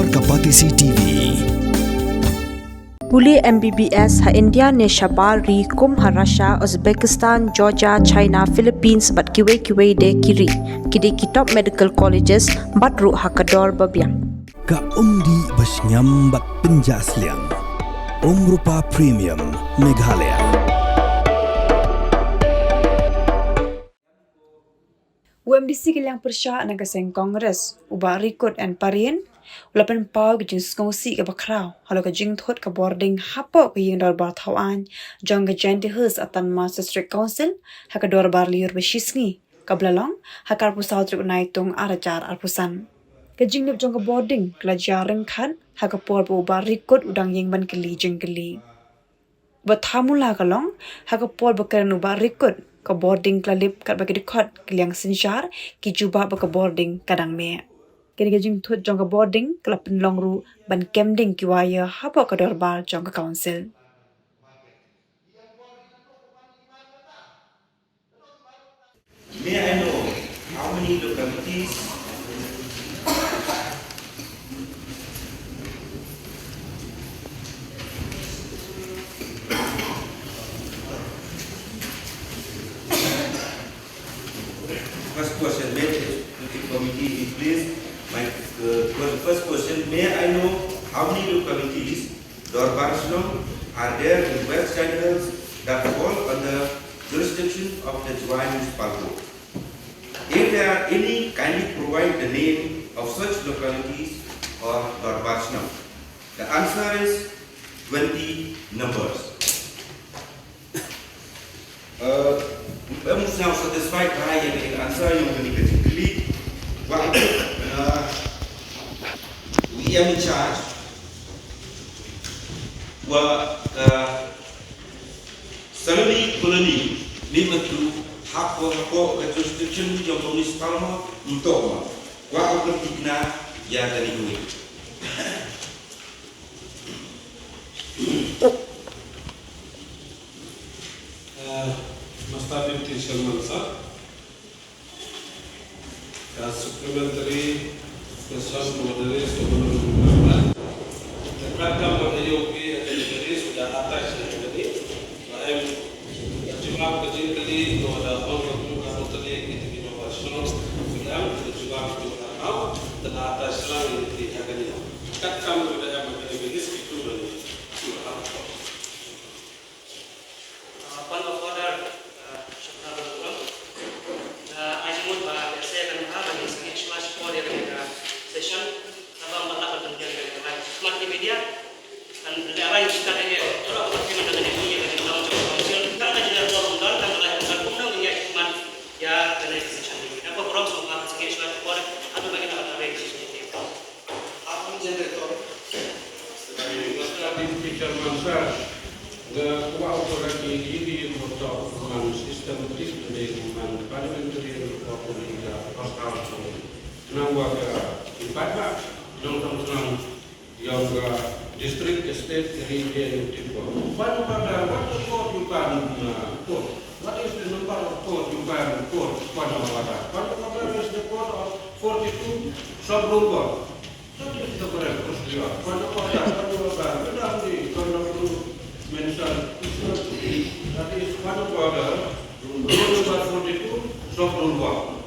Luar Kapatisi TV. Puli MBBS ha India ne Shabal ri kum ha Russia, Uzbekistan, Georgia, China, Philippines bat kiwe de kiri. Kidi kitop medical colleges bat ru ha kador babiang. Ka umdi basnyam bat penjasliang. Rupa Premium Meghalaya. UMDC kilang persya nagaseng Kongres uba rikut and parin ulapan pau ke jing skosi ke bakrau halo ke jing thot ke boarding hapo ke ying dor bar thawan jong ke jenti hus atan Master District Council ha ke dor bar liur beshisngi kablalong ha kar pusau truk naitung arajar arpusan ke jing nip jong ke boarding kala jareng khan ha ke por bu bar rikut udang ying ban keli jing keli bathamula kalong ha ke por bekan uba rikut ke boarding klalip kat bagi dekat keliang sinsyar ki juba ba ke boarding kadang me kini gajing thut jong ke boarding kelap penlong ru ban kemding ki waya hapa ke dorbar jong ke council May I know how many localities First question, may the committee please. My first question, may I know how many localities Dorbarslong are there in West Channels that fall under jurisdiction of the Joint Municipal Code? If there are any, kindly provide the name of such localities or Dorbarslong. The answer is 20 numbers. I'm now satisfied by the answer you indicatively. What we are in charge. Suddenly, colony, limit to half of the jurisdiction of municipal untuk what akan tigna ya dari gue. Mustard Chairman sir, as supplementary question to moderate the program of the AOP academy sudah atas jadi saya jumlah kecil kali ada orang yang tadi kita innovation sudah juga dan atas lang di academy kat kamu sudah yang academy itu dari session abang mata bertemu dengan smart media dan daerah yang kita ini orang berfirman dengan ini yang kita lakukan council kita akan jadi orang dan kita akan undang dengan smart ya dengan session ini apa program semua sekian smart board atau bagaimana ada session ini apa generator sebagai Mustard Chairman sir the cooperative ini untuk sistem dengan parliamentary cooperative constitution nang waga ibadah nang yang district state region tipo pada what you can quote what is the number of quote you can quote pada is the quote of 42 sub-rule so this is the correct procedure pada benar di kalau mention that is pada number 42 sub-rule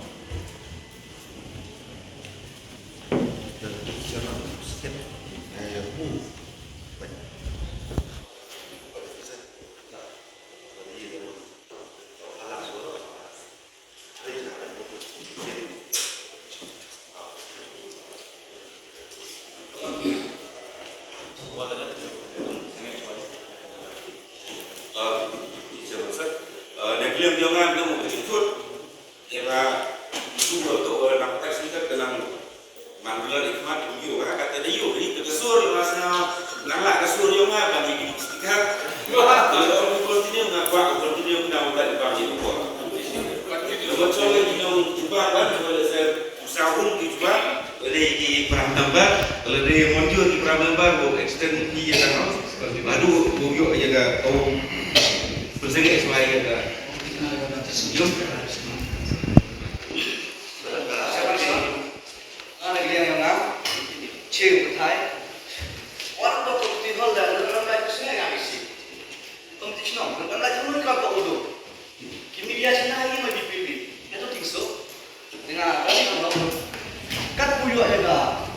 Yang jangan dia mau berjemput, era itu untuk nak taksi kita tenang. Manggil ikhmat itu, kata dia ini kesur masnya, nanglah kesur yang apa bagi kita. Kalau orang continue ngapa continue nak buat bagi itu. Lepas tu lagi yang cuba kan, kalau saya usahakan cuba, lagi perang tambah, kalau dia mundur di perang tambah, bu extend dia kan, baru buyuk jaga kaum bersengit supaya jaga. Jom. Cewek Thai, orang tua komiti Holland, orang lain kesini yang isi. Komiti Cina, orang lain pun kelompok udah. Kini dia Cina ini mau dipilih, itu tingso. Dengan kali kalau kat puyu ada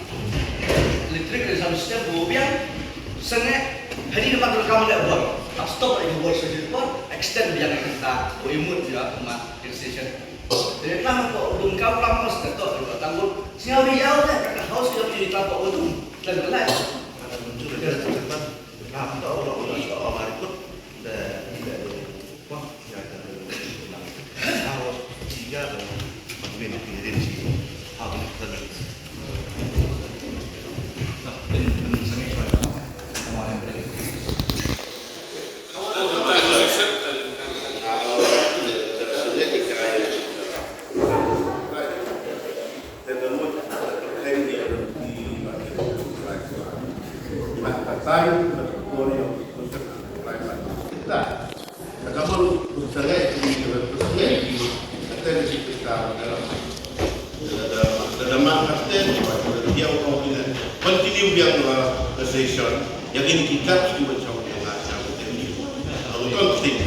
listrik dari satu sistem bubian, sengai hari depan kamu tidak buat, tak stop lagi buat sejauh pun, extend biar kita imut dia umat station. Jadi lama kok belum kau lama sudah tahu juga tangguh. Siapa yang tahu kan harus kita menjadi kelompok untung dan lain. Ada muncul dari tempat kelompok orang-orang soal marikut dan tidak wah ya ada harus tiga dan mungkin pikirin sih hal ini terjadi. Nah, dan sangat baik. Kemarin berarti. Time berkumpul yang untuk pelayanan kita. Kamu bersama di atensi kita dalam atensi dia orang ini continue yang session yang ini kita juga jauh yang macam ini. Kalau penting.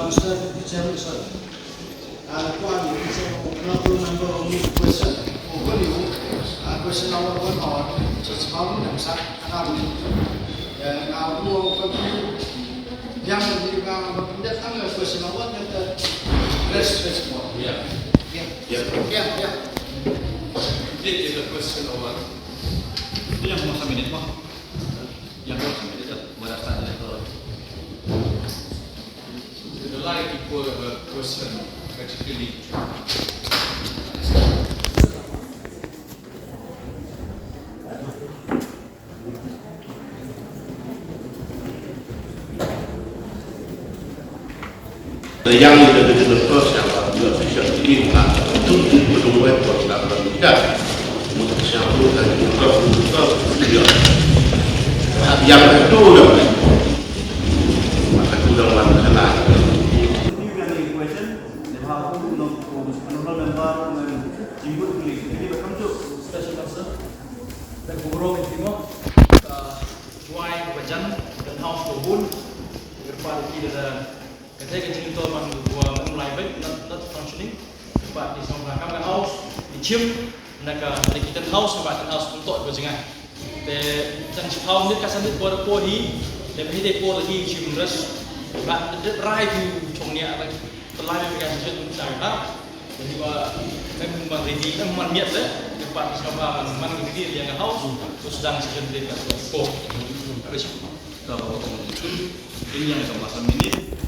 Mr. Chairman, Kwame, it's a number of questions. Question number 1 or just how many and our young people that question number 1 that rest response. Yeah. This is the question number 1. Yang mau sampai mah? Yang mau sampai itu berasal dari itu. The like equal question particularly. Yang kita terus yang dua session ini itu berdua buat dalam tidak untuk siapa dan juga dia yang itu maka sudah melaksanakan. Saya kecil itu orang dua mulai baik, not functioning. Sebab di sana kami house, di gym, mereka kita house, sebab house untuk berjengan. Dan house ni kasan itu pada pori, dan berhenti pori lagi gym terus. Sebab rai tu congnya, terlalu mereka sesuatu untuk saya. Dan juga kami memang ready, memang niat lah. Sebab di sana memang kita yang house, terus sedang sesuatu mereka pori. Kalau ini yang kemasan ini.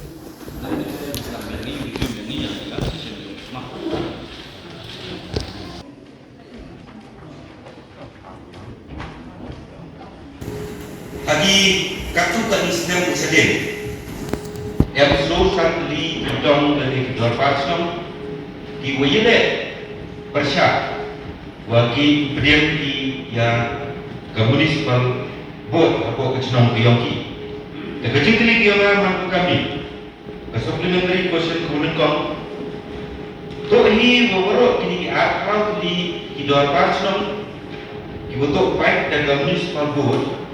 Tadi kartu tadi sedang bersedih. Yang seluruh li dong dari kedua pasang di wajib bersyak bagi pendiri yang municipal board atau kecenong kiyongki. Kecil kali dia mampu kami. Supplementary question kemudian kau tu ini beberapa kini akal di kedua pasang dibutuh baik dan municipal board.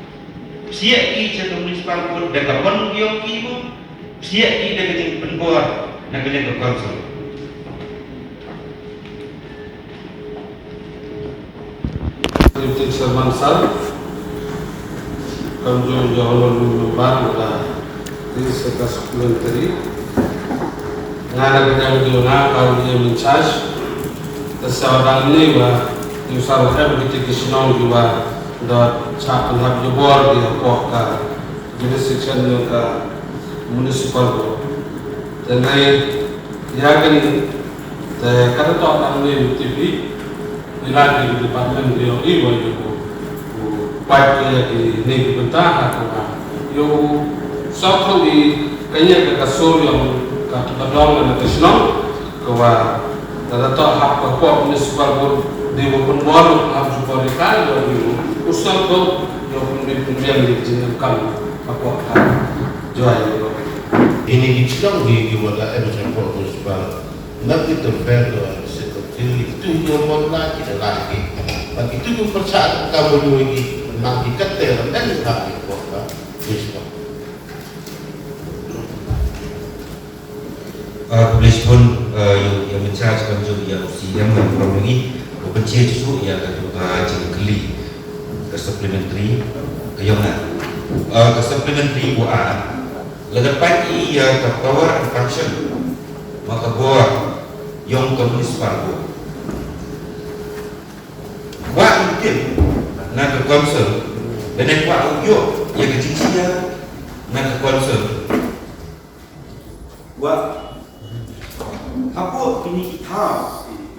Siap di cerita municipal board dan kapan dia kibu siap di dekat penbuat negara ke council. Untuk Samansal, kamu jauh lebih banyak lah. Ini sekitar supplementary. Ngada kerja dunia kalau dia mencas, terseorang ini bah, usah apa kita kesenang juga. Dan saat menghap jebol di Hoka, jadi section yang ke municipal board. Dan dia kan, kalau tu orang ni TV, dilatih di departemen dia ibu itu, baik dia di negeri betah atau yo satu di kayaknya ke kasur yang ke pedang dan kesenang, kawa dan tu hak pokok municipal board di bukan board hak support kita itu. Usah kau yang pembelian di sini kan apa jual Ini kita di wadah macam municipal nanti terfer itu yang mula kita lagi. Bagi itu pun percaya kamu lagi nanti kata dan hari kok besok. Polis pun yang mencari kamu yang yang memproduksi bukan itu yang kedua jengkeli ke supplementary ke yongan ke supplementary buat lepas ia ke power and function maka buat yang komunis pargo buat mungkin nak ke konsul dan buat uyo yang kecil dia nak ke konsul buat apa kini kita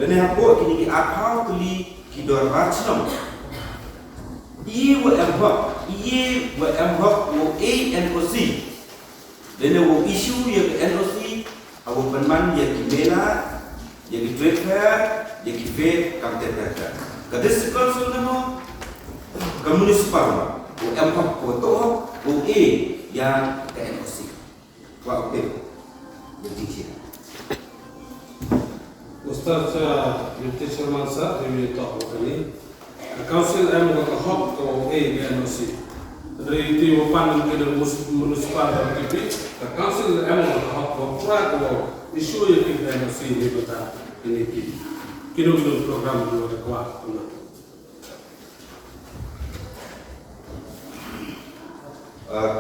dan apa kini apa kali kita racun ia wo A NOC dan wo isu yang NOC awo penman yang kimela yang trade fair yang fair kamtet data kadang konsul nama komunis parma wo foto wo A yang NOC wa oke jadi Ustaz Yunti Sharmansa dari Tok ini, Council M Wakahok ko A NOC. Dari itu wapan mungkin municipal dan TV, Council M Wakahok ko pra ko isu yang kita NOC ini betul ini kini program luar kuat.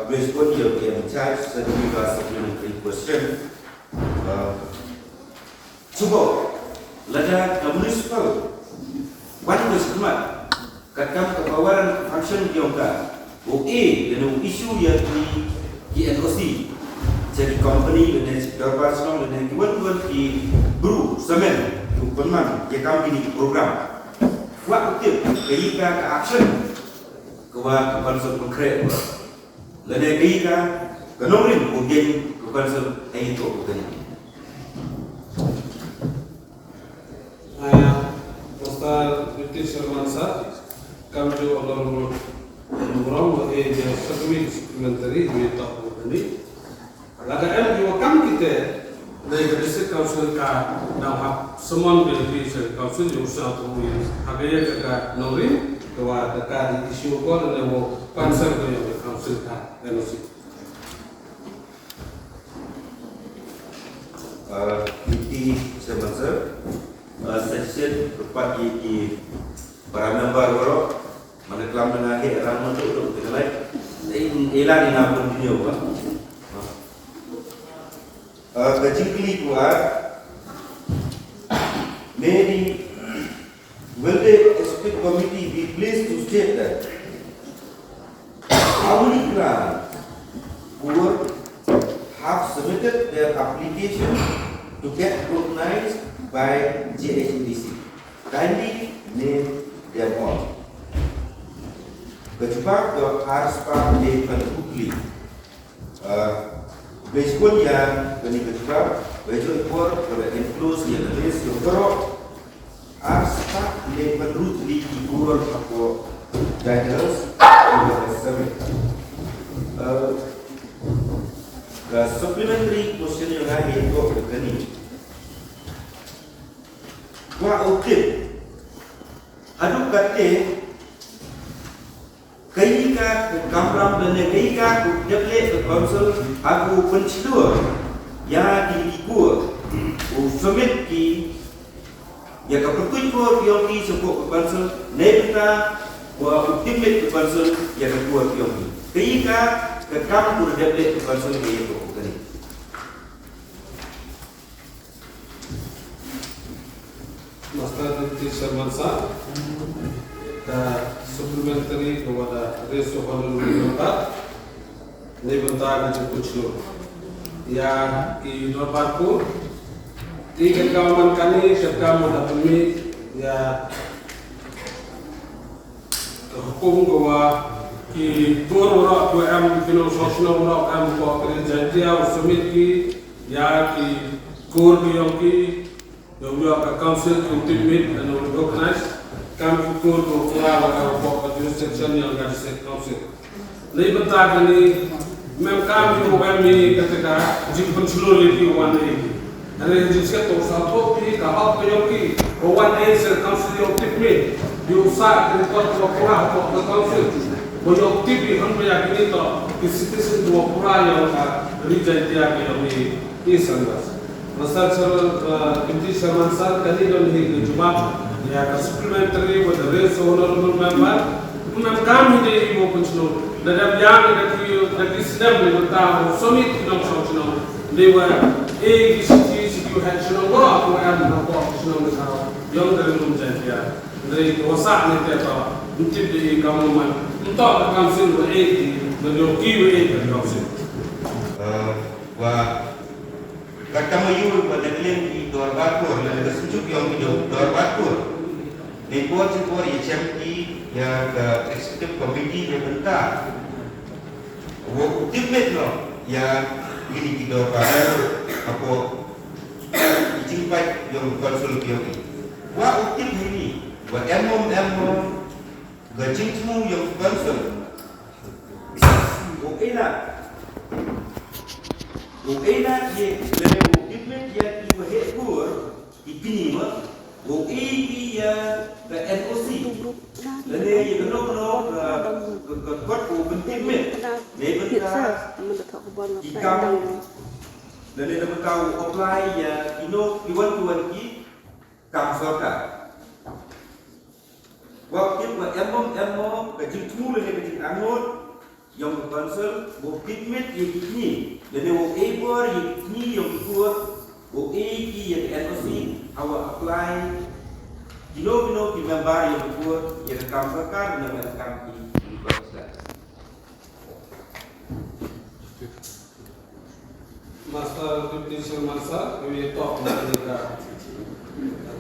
Respon yang charge sedemikian supplementary question. Cuba lada municipal wan bersemat kakam kepawaran function diongka OA dan isu yang di NOC jadi company dan sektor personal dan kiwan di buru semen tu penman dia kami di program buat betul keika ke action kewa ke konsol konkret lada keika ke nombrin ujian ke konsol itu bukan Ustaz Yunti Sharmansa kami juga orang yang sebelum supplementary di Tok ini. Laga M juga kami kita dari district council ka dah semua dari district council juga satu yang agaknya dekat Norin kewa dekat isu kau dan mau panser ke yang council ka NOC. Yunti Sharmansa session tepat di para member baru mana kelam dengan ke ramon tu dengan lain elan ini apa dunia apa kecil kuat maybe will the expert committee be pleased to state that how many grants who have submitted their application to get recognized by JHDC. Kindly name them all. Kejebak the Harspa de Panukli. Basically, yang kini kejebak, baju ekor pada enclose yang list yang kerok. Harspa de Panukli ikur apa guidance over submit. The supplementary question yang lain itu begini. Wah okey. Aduk kate keika kamram dan keika develop council aku pencidur ya diikur submit ki ya kaputui ko yoki support council nebita wa ultimate council ya kuat yoki keika kam kur develop council itu kali. Ustaz Yunti Sharmansa supplementary kepada Reso Honolulu Bentar ini bentar di Kuchlo yang di Norbatku tiga kawan kami serta mendampingi ya hukum bahwa di dua orang filosofi orang kau kerja dia usumit ki ya di kur ki yang juga council ultimate dan organize kami ukur berkurang pada beberapa jurisdiction yang ada di council. Ini bentar ini memang kami kami ketika jika penseluruh lagi wan ini, dari jika tu satu pi kahap peyoki one answer council yung tip me. Yung sa report ko pura ko the council. Mo yung tip yung ya kinito citizen do pura yung region dia yung ni isandas. Masal Kimchi Sharman sir kanino ni Juma ya supplementary with the rest honorable member. Kung kami hindi mo kunsulo. Dadab yang that is them ni bata summit kinong sino. They were you had to know what to have no option now young dari lumjan dia dari wasak ni kita untuk di kamuman untuk council wa di dari council wa katamayu wa dalim di Dorbatur dan kesujuk yang hidup Dorbatur ni buat sebuah HMI yang executive committee yang bentar wa ultimate lo yang ini di Dorbatur apa jimpai yang konsul kioki. Wa utim ini, wa emom gajing semua yang konsul. Oke na ye lele utim dia ibu hekur ipini ma. Oke dia ke NOC. Lele ye keno ke kot penting me. Lebentar ikam dan dia tahu apply ya tuan ki kamsoka waktu buat emom kecil tu le kecil angot yang konsul bo pigment ye kini dan dia wo ebor ye kini yang kuat bo ki ye NOC awak apply kino ki member yang kuat ye kamsoka dan rekam ki Master Deputy Master, we talk about the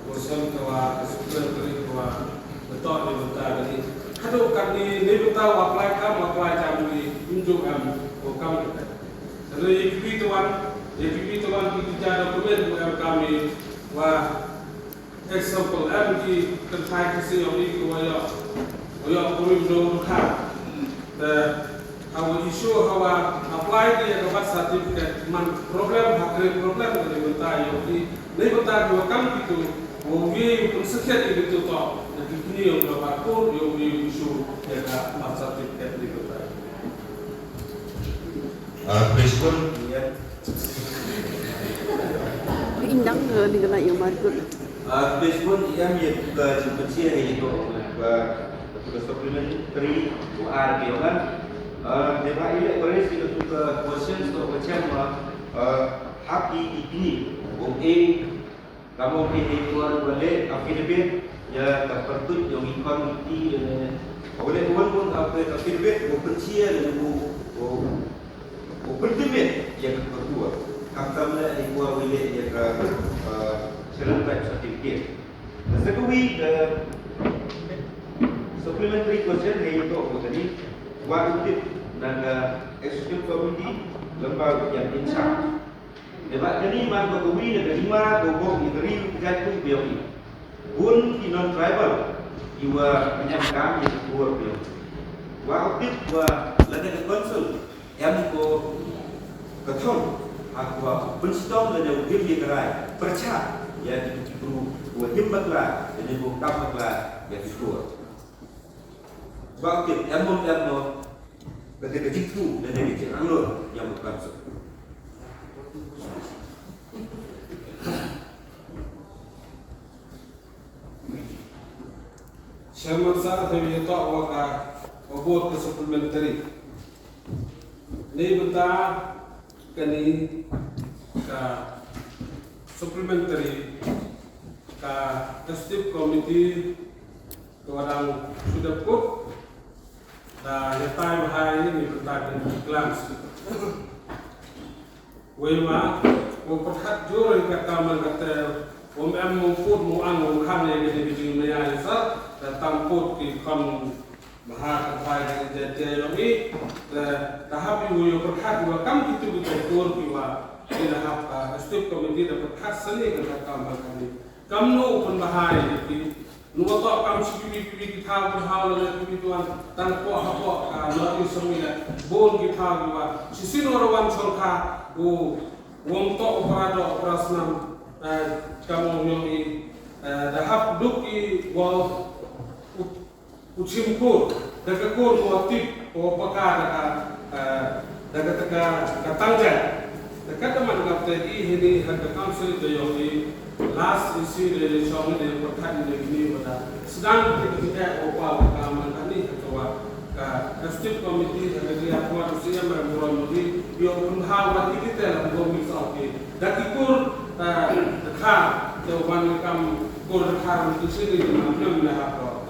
person kawa supplementary kawa betul ni betul ni. Kalau kami ni betul apply jam ni unjuk kami. Jadi EPP tuan kita dokumen kami wah example MG terkait kesi yang ini kawa kurim dulu kan. Our issue how apply the kabat certificate man problem hakre problem dari bentar yang di bentar dua kami itu mungkin pun sekian itu tu jadi ini yang kabat pun yang issue ya kabat certificate di bentar. Respon ya. Indang ni kena yang marikut. Respon yang ke jumpa itu ke supplementary kan. Depa ile boleh kita tuka questions atau macam hak ini kamu pilih keluar boleh affidavit ya terpertut yang committee boleh pun affidavit bukan cia dan ultimate yang kedua kamtamlah ikua boleh ya certificate certificate sekali supplementary question ni itu apa tadi wajib dan executive committee lembaga yang insya. Debat ini mana berkuwi dengan lima gobok negeri jatuh biar ini. Pun non tribal iwa menyangkam yang keluar biar. Wajib ladang konsul yang ko keton aku penstom ladang wajib dikerai percaya ya itu wajib baklah jadi bukan baklah yang keluar. Waktu emom ketika itu dan dari Anglo yang berkonsep. Sherman sir dia tak awak ke supplementary. Ni bentar kini ke supplementary ke executive committee orang sudah put dan letai bahaya ini bertahan glans. Wema, perhat juri kata kata, memput muang ham yang jadi bijing menyasa datang put di kon bahar bahaya jadi ini tahap ibu perhat dua kam itu betul kiwa tidak apa setiap komite dapat perhat seni kata kami kamno pun bahaya itu Nuwa tak kami pipi kita berhal dengan pipi tuan tanpa apa lagi semua bon kita juga sisi orang solka wong tak operado operasnam kamu nyomi Dahap duk I wal ucim kur, daga kur kuatip o pakar daga tangga. Daga teman kata ini harga council itu last issue dari soal ini perkara ini pada sedang kita opal keamanan ini atau State Committee dari apa Rusia mereka yang berhal kita dalam komisi oke. Dakikur dekar jawaban kam kur dekar itu sendiri dengan apa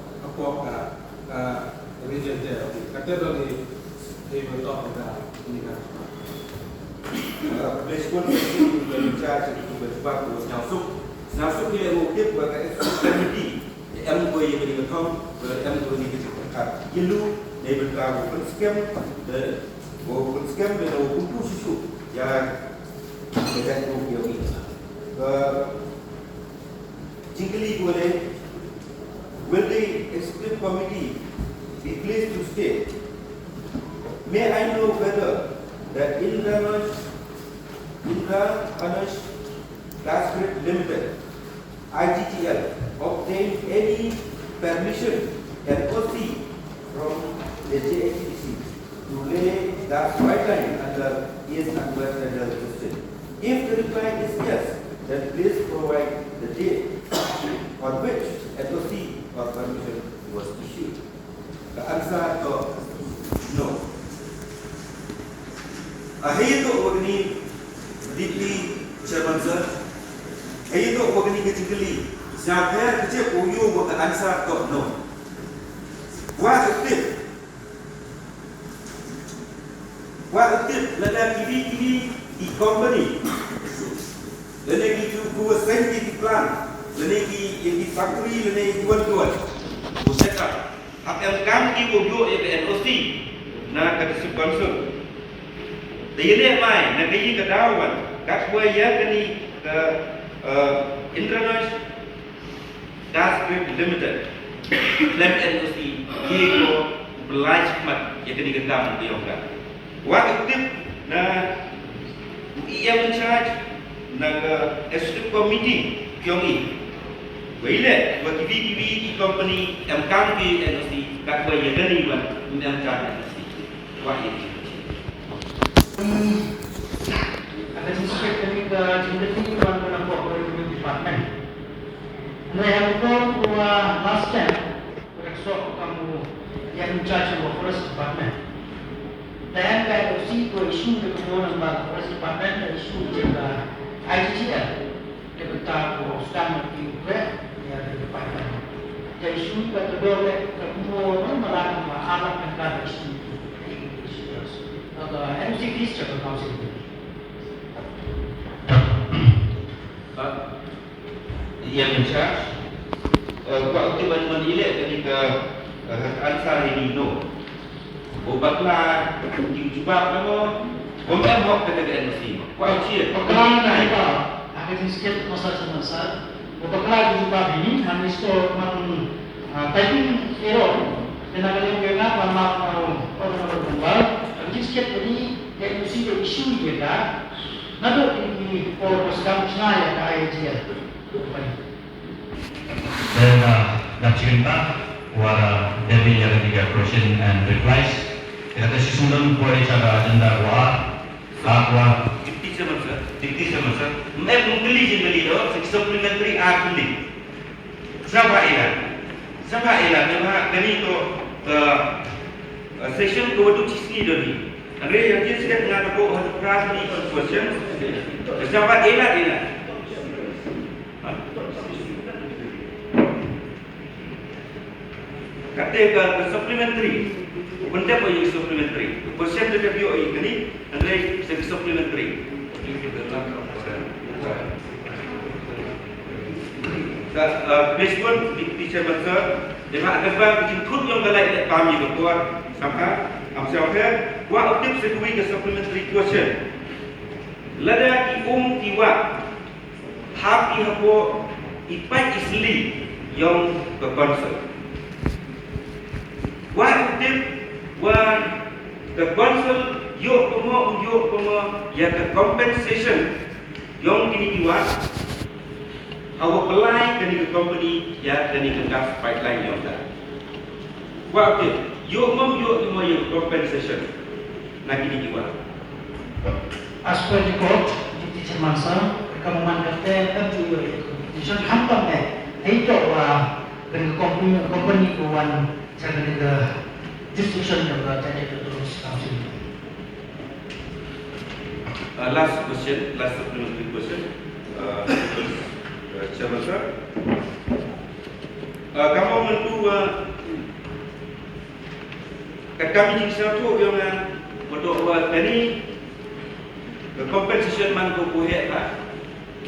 region dia. Kata dari bentuk ini kan. Respon itu berbicara itu berbab nyasuk dia mungkin bagi SPMD yang boleh berikutkan yang boleh dikerjakan ilu dari berkah open scam dan open susu yang kita itu ini jingkli boleh will the executive committee be pleased to state may I know whether that Indra Anush Gas Grid Limited IGTL obtained any permission NOC from the JHTC to lay gas pipeline under East and West Central System. If the reply is yes, then please provide the date on which NOC or permission was issued. The answer is no. Ahir tu begini, deeply Chairman sir. Ahir tu begini kecil-kecil. Siapa kecil uyu buat answer tu no. Wah aktif lada kiri di company. Lada ki tu scientific plan. Lada ki di factory lada ki jual. Usaka. Apa yang kami uyu NOC na kata sponsor. Dia mai nak pergi ke dawan, kat buaya kini ke Indranosh Gas Grid Limited, Lem NOC, Kiego Belaj Mat, yang kini gendam dia orang. Waktu itu na IM in charge na executive committee kiongi. Wile bagi TV company MKB NOC kat buaya kini buat yang charge NOC. Wah ini. Ada sikit kami ke jindati tuan penampak dari department. Mereka pun last time bereksok kamu yang charge of forest department. Dan kalau si isu kemudian nampak forest department dan isu juga IGTL dia bertahu sedang diubah ya di department. Jadi isu kedua kemudian malah alat negara isu. MC please check the council. Yang mencari waktu menilai ketika ansar ini no. Obatlah dijubah nama. Obat hok ketika NOC. Kau cia. Pekala na iba. Akan sikit masa semasa. Pekala dijubah ini hanya store typing error. Dan akan yang kena orang berbual. Sikit tadi yang mesti isu dia dah. Nado ini orang sedang senaya ke IGTL. Then nak cerita wara dari yang ketiga question and replies. Kita susun kuali cara agenda wah Dikti semasa. Mungkili jembeli do supplementary article. Siapa ilah memang kini tu session kedua tu cisni dulu. Andre yang dia sekat dengan aku ada keras ni question. Siapa ilah. Kata ke supplementary. Benda apa yang supplementary? Question dia bio ini. Andre sekat supplementary. Baseball di Chairman sir. Dia akan bikin kut yang galai kami ketua sampai amsyafir wa aktif sekui ke supplementary question. Lada ki tiwa hapi hapo ipai isli yang ke concern. Wa aktif wa ke concern yuk pemo ya ke compensation yang kini tiwa Awak pelai kani ke company ya kani ke gas pipeline yang dah. Wa okey, yo mo yo compensation. Nak ini juga. As per the court, di Chairman Sir, kamu kata FGO competition hampang itu dengan company kuan jangan ada discussion yang berada terus council. Last supplementary question. Chairman Sir, kamu mentu kami di satu yang untuk ini compensation man ko buhe lah.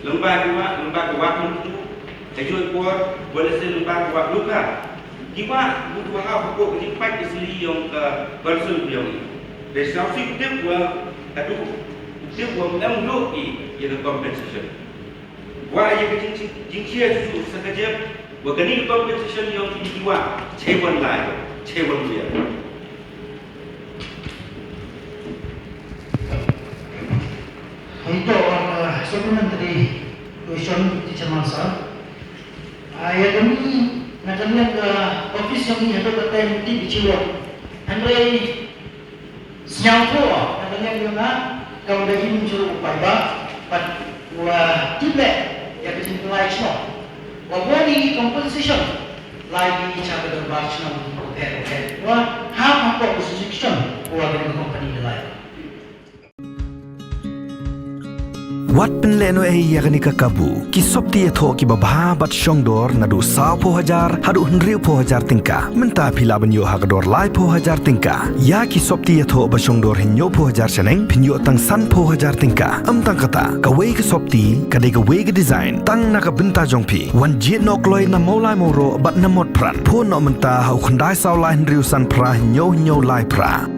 Lembaga wak mentu ajoi kuat boleh se lembaga wak luka. Kiwa butuh hal pokok di pak isli yang konsul yang dari saksi tip tip menang dulu ia compensation. Wah ia jingkia susu sekejap. Wakani compensation yang dijual cewan lain, cewan dia. Itu supplementary question di Chairman Sir. Ya kami nak ke office yang ini ada kata di Ciwon. Andre siang tu, nak yang kalau dah ini muncul upaya, wah tidak ya kecil lain semua. Wah ni compensation lagi cara berbahasa semua hotel. Wah apa position wah dengan company lain. Wat penleno yakni kakabu ki sopti etho ki babha bat shongdor nadu 100,000 hadu 100,000 tingka menta phila banyo hakdor lai 100,000 tingka ya ki sopti etho ba shongdor hinyo 100,000 seneng pinyo tang san 100,000 tingka tang kata ka wei ki sopti ka de ka wei ki design tang na ka benta jongpi wan jit nok loi na molai moro bat na mot pran pho no menta hau khandai saw lai 100 san pra hinyo lai pra